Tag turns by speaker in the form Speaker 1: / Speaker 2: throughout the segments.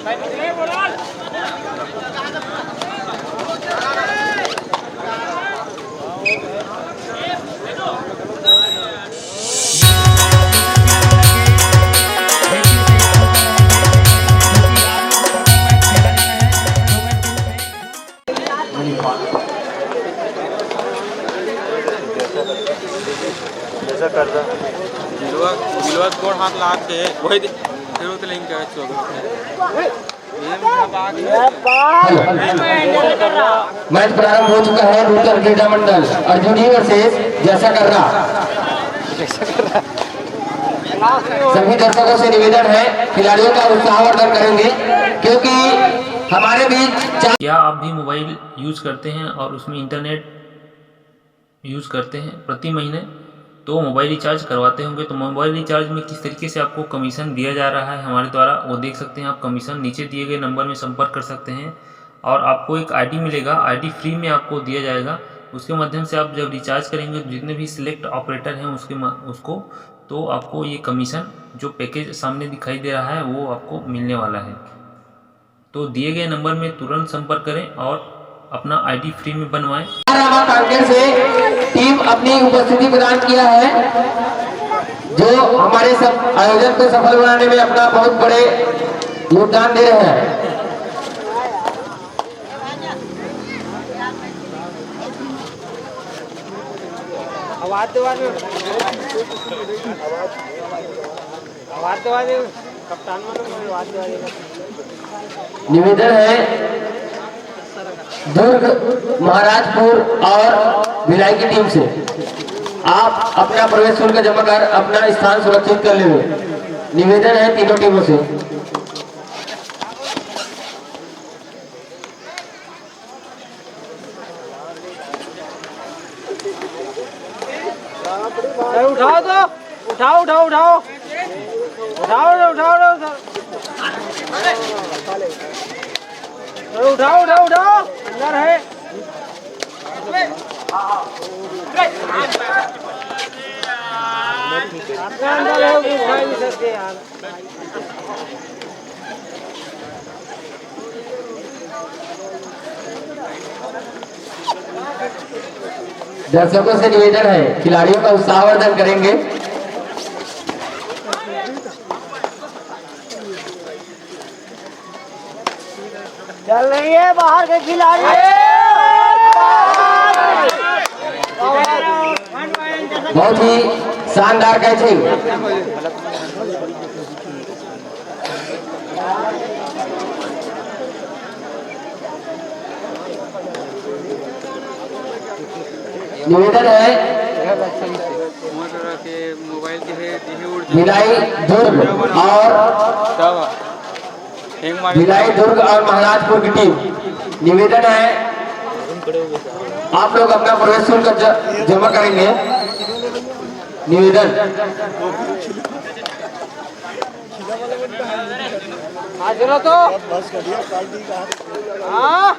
Speaker 1: जैसा कर रहा गिलवा कोड हाथ लाग के वही फिर तो लिंक है
Speaker 2: मैच प्रारंभ हो चुका है। नूतन क्रीडा मंडल अर्जुनी वर्सेस जैसा कर रहा। सभी दर्शकों से निवेदन है खिलाड़ियों का उत्साहवर्धन करेंगे क्योंकि हमारे बीच।
Speaker 3: क्या आप भी मोबाइल यूज़ करते हैं और उसमें इंटरनेट यूज़ करते हैं प्रति महीने, तो मोबाइल रिचार्ज करवाते होंगे। तो मोबाइल रिचार्ज में किस तरीके से आपको कमीशन दिया जा रहा है हमारे द्वारा, वो देख सकते हैं आप। कमीशन नीचे दिए गए नंबर में संपर्क कर सकते हैं और आपको एक आईडी मिलेगा। आईडी फ्री में आपको दिया जाएगा। उसके माध्यम से आप जब रिचार्ज करेंगे जितने भी सिलेक्ट ऑपरेटर हैं उसको तो आपको ये कमीशन जो पैकेज सामने दिखाई दे रहा है वो आपको मिलने वाला है। तो दिए गए नंबर में तुरंत संपर्क करें और अपना आईडी फ्री में बनवाएं।
Speaker 2: कांकेर से टीम अपनी उपस्थिति प्रदान किया है जो हमारे सब आयोजन को सफल बनाने में अपना बहुत बड़े योगदान दे रहे हैं। निवेदन है दुर्ग, महाराजपुर और भिलाई की टीम से आप अपना प्रवेश शुल्क जमा कर अपना स्थान सुरक्षित कर लेंगे। निवेदन है तीनों टीमों से।
Speaker 4: उठाओ तो उठाओ उठाओ उठाओ उठाओ उठाओ उठाओ उठाओ उठाओ अंदर है। अंदर है उठा नहीं सकते यार।
Speaker 2: दर्शकों से निवेदन है खिलाड़ियों का उत्साहवर्धन करेंगे।
Speaker 4: चल रही है बाहर के खिलाड़ी।
Speaker 2: बहुत ही शानदार कैचिंग। निवेदन है भिलाई दुर्ग और महाराजपुर की टीम। निवेदन है आप लोग अपना प्रवेश शुल्क जमा करेंगे। निवेदन
Speaker 4: चलो तो हाँ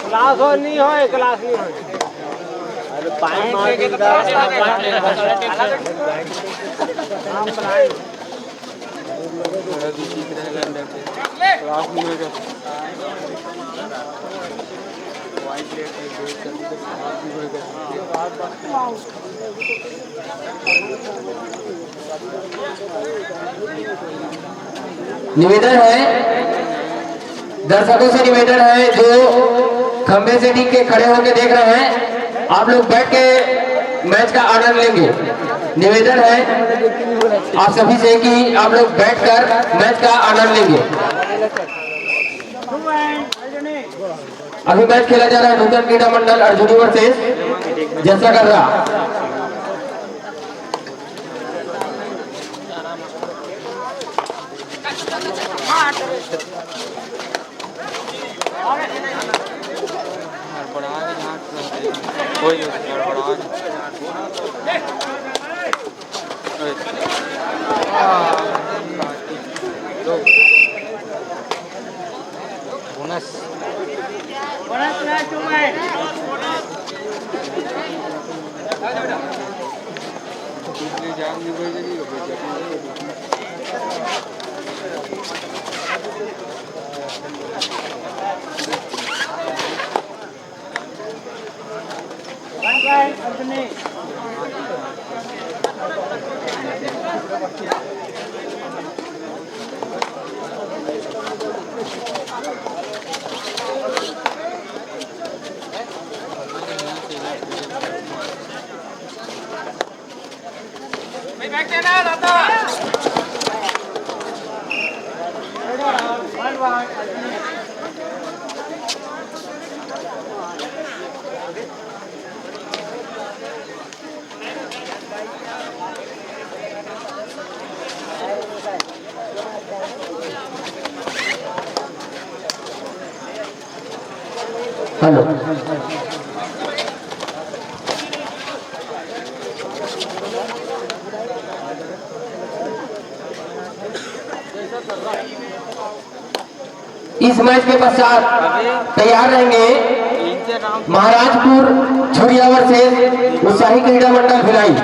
Speaker 4: क्लास हो नहीं हो क्लास नहीं हो।
Speaker 2: निवेदन है दर्शकों से निवेदन है जो खंबे से टिक के खड़े होकर देख रहे हैं, आप लोग बैठ के मैच का आनंद लेंगे। निवेदन है आप सभी से कि आप लोग बैठकर मैच का आनंद लेंगे। अभी मैच खेला जा रहा है नूतन क्रीडा मंडल अर्जुनी वर्सेस जैसा कर रहा। हेलो इस मैच के पश्चात तैयार रहेंगे महाराजपुर छुरिया वर्सेस उत्साही क्रीडा मंडल भिलाई।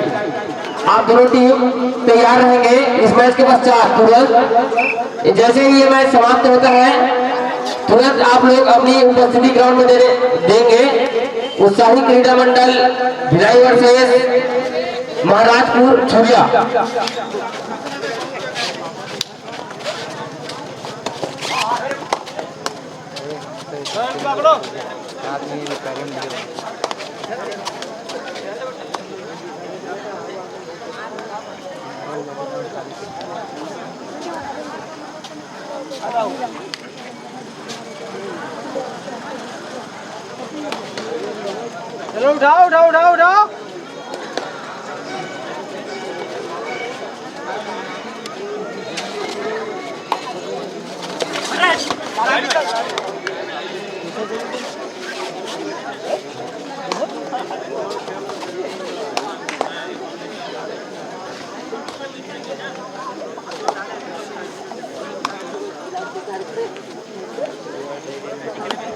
Speaker 2: आप दोनों टीम तैयार रहेंगे इस मैच के पश्चात। तुरंत जैसे ही ये मैच समाप्त होता है तुरंत आप लोग अपनी उपस्थिति ग्राउंड में देंगे। उत्साही क्रीडा मंडल भिलाई वर्सेस महाराजपुर छुरिया।
Speaker 4: पकड़ो चलो उठाओ उठाओ उठाओ उठाओ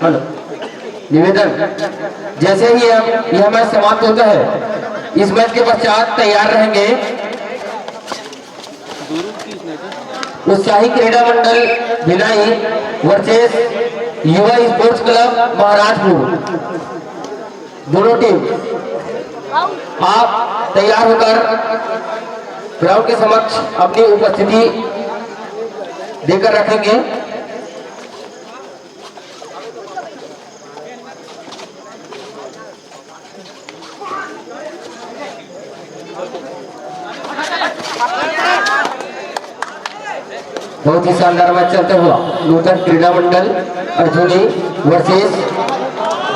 Speaker 2: हेलो निवेदन, जैसे ही यह मैच समाप्त होता है इस मैच के पश्चात तैयार रहेंगे उत्साही क्रीडा मंडल भिलाई वर्सेस युवा स्पोर्ट्स क्लब महाराजपुर। दोनों टीम आप तैयार होकर ग्राउंड के समक्ष अपनी उपस्थिति देकर रखेंगे। बहुत ही शानदार मैच चलता हुआ नूतन क्रीडा मंडल अर्जुनी वर्सेस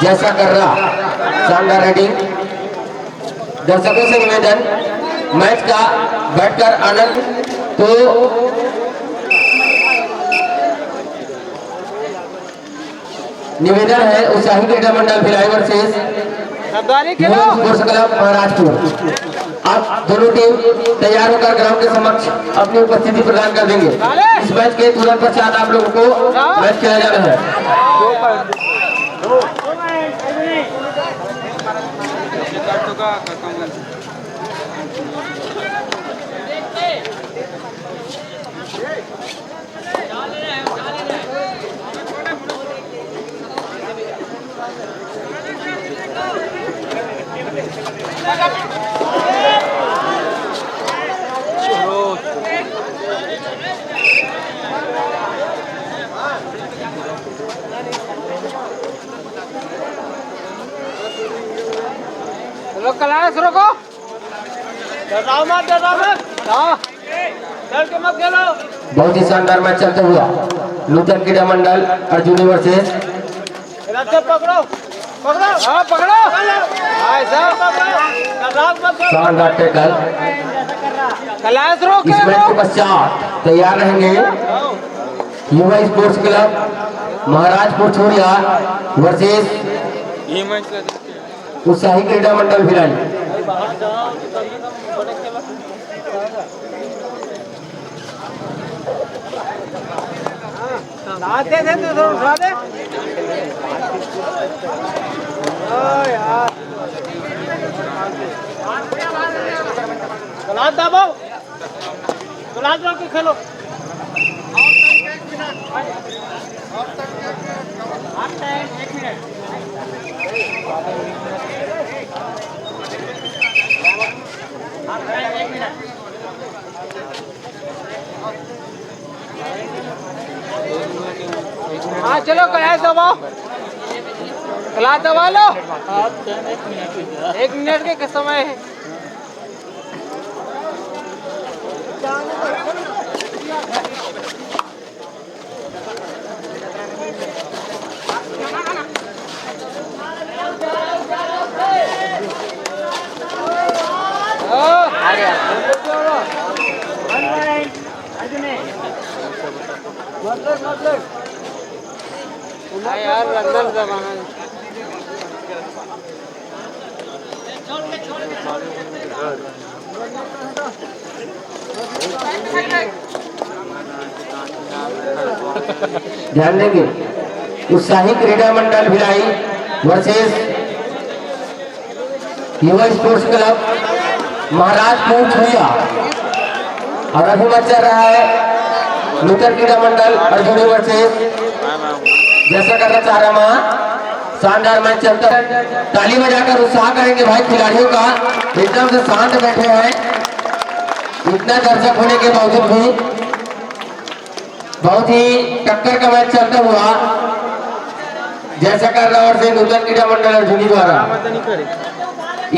Speaker 2: जैसा कर रहा। शानदार रेडिंग। दर्शकों से निवेदन, मैच का बैठकर आनंद तो निवेदन है Utsahi Krida Mandal Bhilai versus sports club Maharajpur. आप दोनों टीम तैयार होकर ग्राउंड के समक्ष अपनी उपस्थिति प्रदान कर देंगे। इस मैच के तुरंत पश्चात आप लोगों को मैच खेला जाना है।
Speaker 4: कलाश रोको, डराओ मत चल के मत खेलो।
Speaker 2: बहुत ही शानदार मैच चलता हुआ नूतन क्रीडा मंडल अर्जुनी वर्सेस
Speaker 4: पकड़ो पकड़ो हाँ पकड़ो
Speaker 2: शानदार टैकल।
Speaker 4: कलाश रोक।
Speaker 2: इस मैच के पश्चात तैयार रहेंगे Yuva sports club Maharajpur Churiya versus Utsahi Krida Mandal Bhilai.
Speaker 4: आते थे तो उठा दे यार। क्लास दबाओ, क्लास दबा के खेलो। एक मिनट। हाँ चलो क्लास दबाओ, क्लास दबा लो। 1 मिनट के समय है। यार अंदर जमाना
Speaker 2: ध्यान देंगे। उत्साही क्रीडा मंडल भिलाई वर्सेस युवा स्पोर्ट्स क्लब महाराजपुर छुरिया। और अभी मैच चल रहा है नूतन क्रीडा मंडल अर्जुनी वर्सेस जैसा करना चाह रहा मां। शानदार मैच चलता है, ताली बजाकर उत्साह करेंगे भाई खिलाड़ियों का। एकदम से शांत बैठे हैं, इतना दर्शक होने के बावजूद भी बहुत ही टक्कर का मैच चलता हुआ जैसा कर रहा और से नूतन क्रीडा मंडल अर्जुनी द्वारा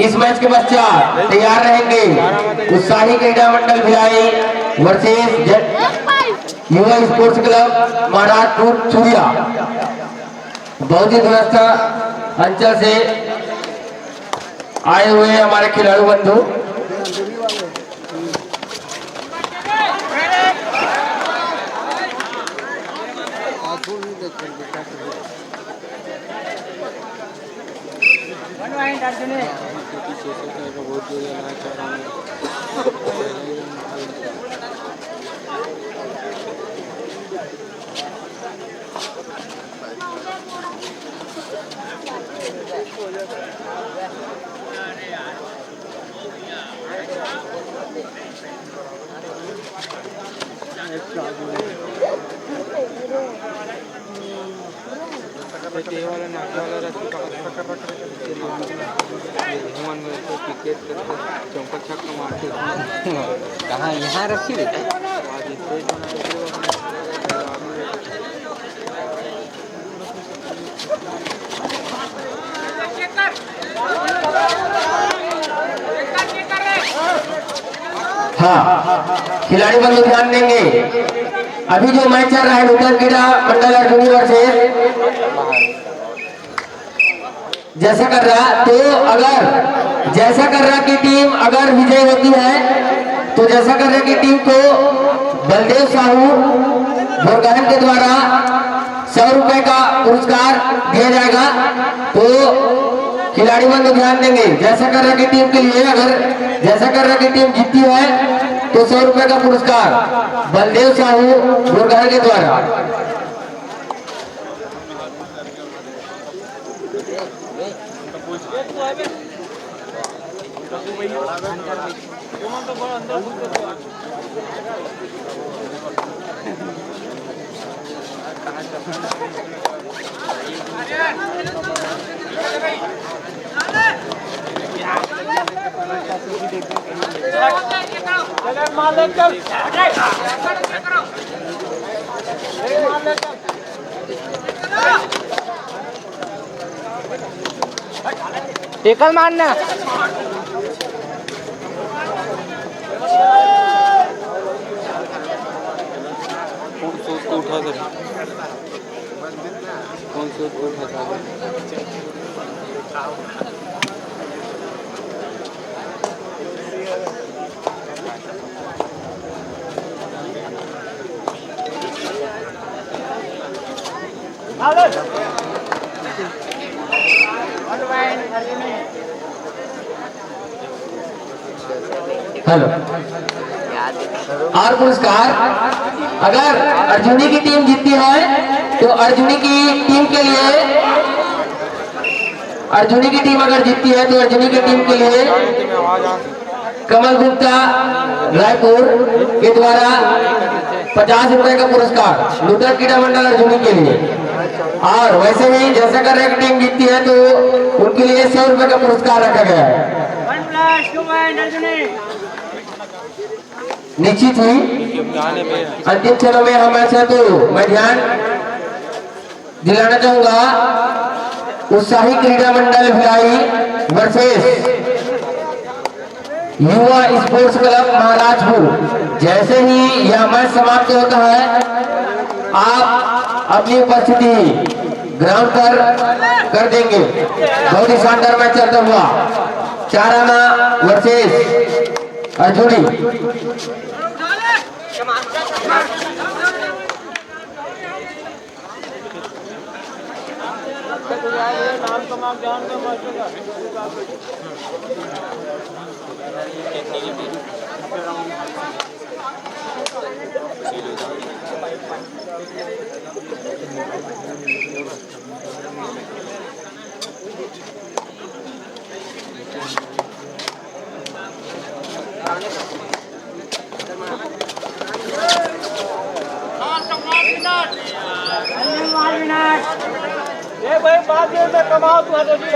Speaker 2: इस मैच के पश्चात तैयार रहेंगे उत्साही क्रीडा मंडल भिलाई वर्सेस युवा स्पोर्ट्स क्लब महाराजपुर छुरिया। बहुत ही दूरस्थ अंचल से आए हुए हमारे खिलाड़ी बंधु।
Speaker 1: कहाँ यहाँ रखी रहती
Speaker 2: हाँ खिलाड़ी बंधु ध्यान देंगे। अभी जो मैच चल रहा है नूतन क्रीडा मंडल अर्जुनी वर्सेस जैसा कर रहा, तो अगर जैसा कर रहा की टीम अगर विजय होती है तो जैसा कर रहा की टीम को बलदेव साहू बोरगहन के द्वारा 100 रुपए का पुरस्कार दिया जाएगा। तो खिलाड़ी बंधु ध्यान देंगे, जैसा कर रहा की टीम के लिए अगर जैसा कर रहा की टीम जीतती है तो 100 रुपए का पुरस्कार बलदेव साहू बोरगहन के द्वारा।
Speaker 4: टेकल मारना
Speaker 1: उठा दे कौन से उठा था
Speaker 2: हेलो और पुरस्कार अगर अर्जुनी की टीम जीतती है तो अर्जुनी की टीम के लिए अर्जुनी की टीम अगर जीतती है तो अर्जुनी की टीम के लिए कमल गुप्ता रायपुर के द्वारा 50 रुपए का पुरस्कार नूतन क्रीड़ा मंडल अर्जुनी के लिए। और वैसे ही जैसा कर एक टीम जीतती है तो उनके लिए 100 रुपए का पुरस्कार रखा गया है। निश्चित ही अंतिम क्षणों में हम ऐसा तो मैं ध्यान दिलाना चाहूंगा उत्साही क्रीड़ा मंडल भिलाई वर्सेस युवा स्पोर्ट्स क्लब महाराजपुर। जैसे ही यह मैच समाप्त होता है आप अपनी उपस्थिति ग्राउंड पर कर देंगे। बहुत ही शानदार मैच चलता हुआ चाराना वर्सेस अर्जुनी।
Speaker 4: ये भाई 5 मिनट में कमाओ तू है तो जी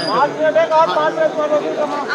Speaker 4: 5 मिनट एक और 5 मिनट में तो कमाओ।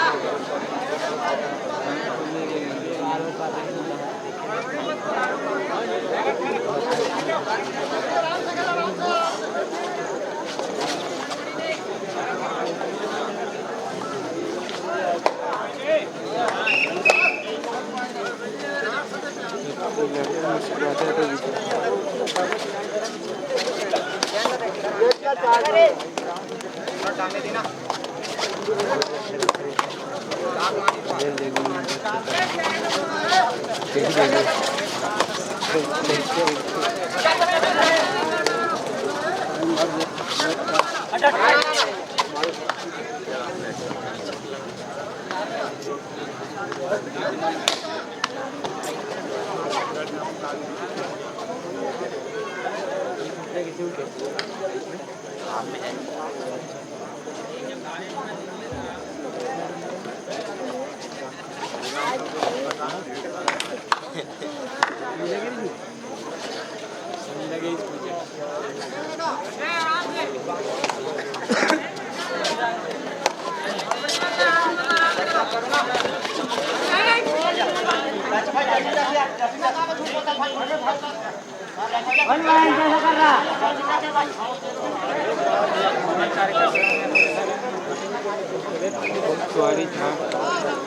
Speaker 1: सॉरी था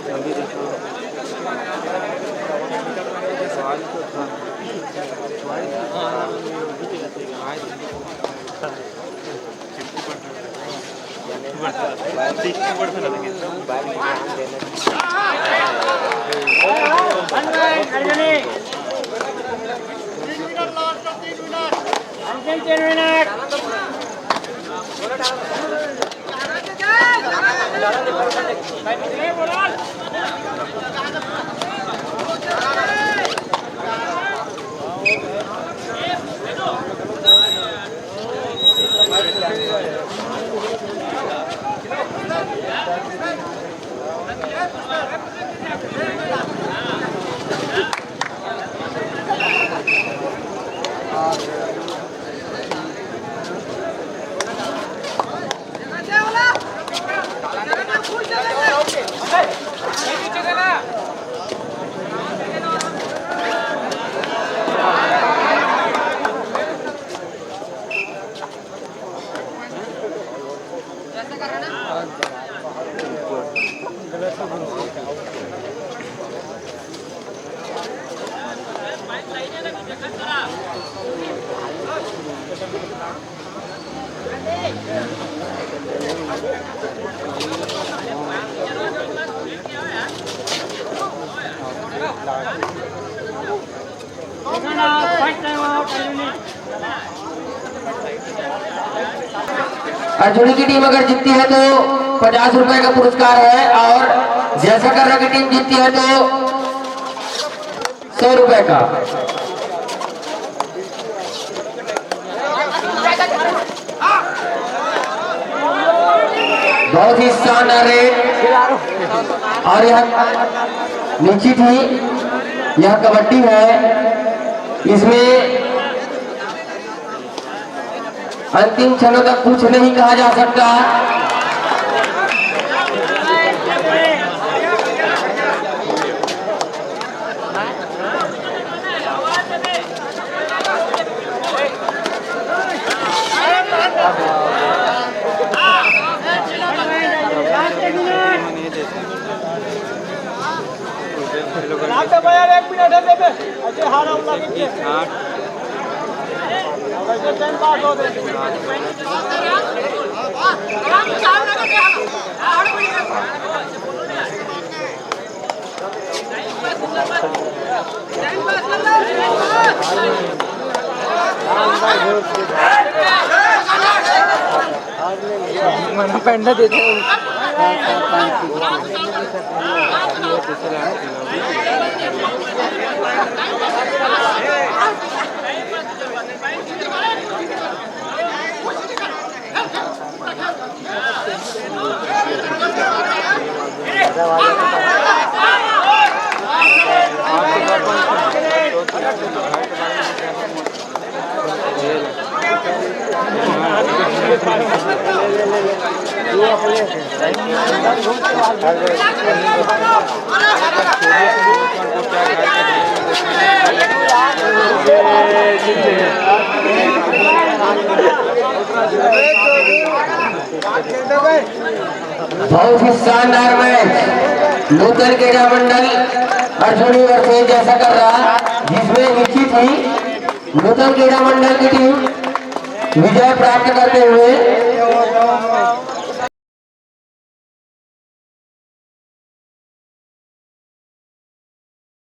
Speaker 1: जल्दी देखो सवाल तो था
Speaker 2: अर्जुनी की टीम अगर जीतती है तो 50 रुपए का पुरस्कार है और जैसा कर्रा की टीम जीतती है तो 100 रुपए का। बहुत ही शानदार रेड। और यह निश्चित ही यह कबड्डी है, इसमें अंतिम क्षणों तक कुछ नहीं कहा जा सकता।
Speaker 4: पेंडा देते
Speaker 2: बहुत ही शानदार मैच नूतन क्रीड़ा मंडल अर्जुन वर्सेज जैसा कर रहा, जिसमें निश्चित ही नूतन क्रीड़ा मंडल की टीम विजय प्राप्त करते हुए